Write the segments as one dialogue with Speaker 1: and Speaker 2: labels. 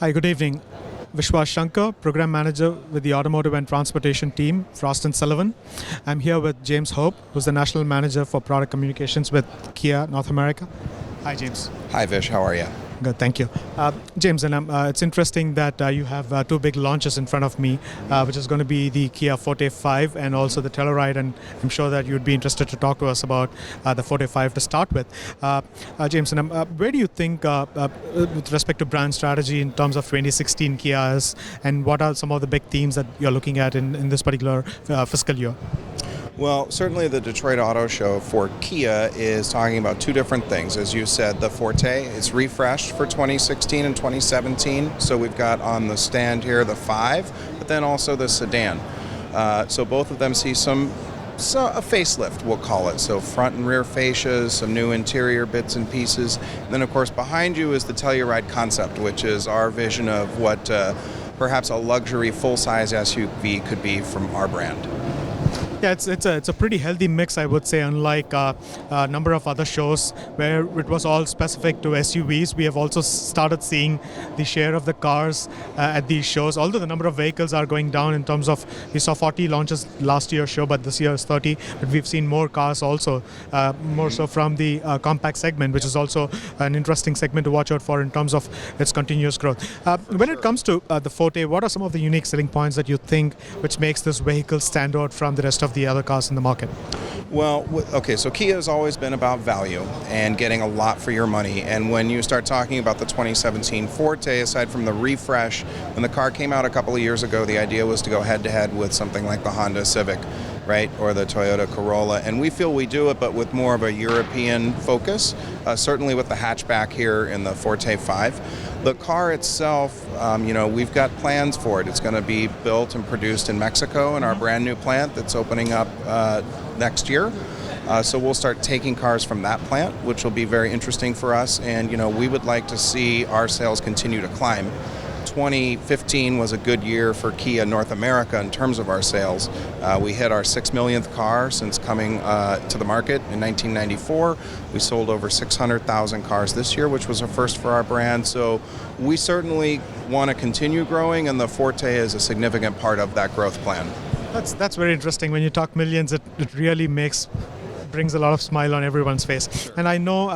Speaker 1: Hi, good evening. Vishwas Shankar, Program Manager with the Automotive and Transportation team, Frost & Sullivan. I'm here with James Hope, who's the National Manager for Product Communications with Kia North America. Hi, James.
Speaker 2: Hi, Vish. How are you?
Speaker 1: Good, thank you. James, and it's interesting that you have two big launches in front of me, which is going to be the Kia Forte 5 and also the Telluride, and I'm sure that you'd be interested to talk to us about the Forte 5 to start with. James, and where do you think, with respect to brand strategy in terms of 2016 Kia is, and what are some of the big themes that you're looking at in this particular fiscal year?
Speaker 2: Well, certainly the Detroit Auto Show for Kia is talking about two different things. As you said, the Forte is refreshed for 2016 and 2017. So we've got on the stand here the 5, but then also the sedan. So both of them see a facelift, we'll call it. So front and rear fascias, some new interior bits and pieces. And then, of course, behind you is the Telluride concept, which is our vision of what perhaps a luxury full-size SUV could be from our brand.
Speaker 1: Yeah, it's a pretty healthy mix, I would say, unlike a number of other shows where it was all specific to SUVs. We have also started seeing the share of the cars at these shows, although the number of vehicles are going down in terms of, we saw 40 launches last year's show, but this year is 30. But we've seen more cars also, more so from the compact segment, which is also an interesting segment to watch out for in terms of its continuous growth. When it comes to the Forte, what are some of the unique selling points that you think which makes this vehicle stand out from the rest of the other cars in the market?
Speaker 2: Well, okay, so Kia has always been about value and getting a lot for your money. And when you start talking about the 2017 Forte, aside from the refresh, when the car came out a couple of years ago, the idea was to go head-to-head with something like the Honda Civic, right, or the Toyota Corolla. And we feel we do it, but with more of a European focus, certainly with the hatchback here in the Forte 5. The car itself, we've got plans for it. It's going to be built and produced in Mexico in our brand new plant that's opening up next year. So we'll start taking cars from that plant, which will be very interesting for us. And, we would like to see our sales continue to climb. 2015 was a good year for Kia North America in terms of our sales. We hit our 6 millionth car since coming to the market in 1994. We sold over 600,000 cars this year, which was a first for our brand. So we certainly want to continue growing, and the Forte is a significant part of that growth plan.
Speaker 1: That's very interesting. When you talk millions, it really brings a lot of smile on everyone's face. Sure. And I know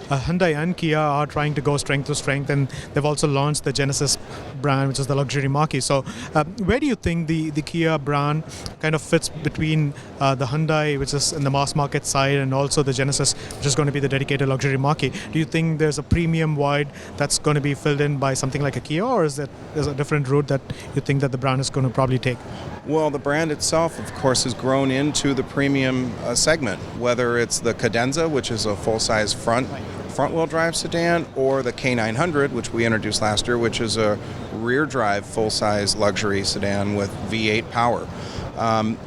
Speaker 1: Hyundai and Kia are trying to go strength to strength, and they've also launched the Genesis brand, which is the luxury marquee. So where do you think the Kia brand kind of fits between the Hyundai, which is in the mass market side, and also the Genesis, which is going to be the dedicated luxury marquee? Do you think there's a premium void that's going to be filled in by something like a Kia, or is there's a different route that you think that the brand is going to probably take?
Speaker 2: Well, the brand itself, of course, has grown into the premium segment, whether it's the Cadenza, which is a full-size front-wheel drive sedan, or the K900, which we introduced last year, which is a rear-drive full-size luxury sedan with V8 power.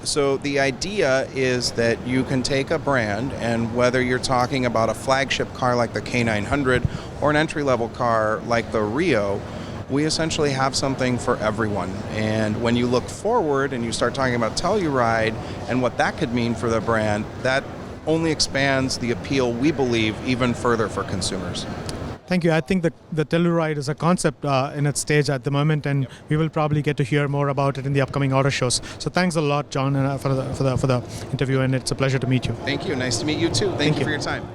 Speaker 2: So the idea is that you can take a brand, and whether you're talking about a flagship car like the K900 or an entry-level car like the Rio, we essentially have something for everyone. And when you look forward and you start talking about Telluride and what that could mean for the brand, that only expands the appeal, we believe, even further for consumers.
Speaker 1: Thank you. I think that the Telluride is a concept in its stage at the moment, and we will probably get to hear more about it in the upcoming auto shows. So thanks a lot, John, for the interview, and it's a pleasure to meet you.
Speaker 2: Thank you. Nice to meet you too. Thank you for your time.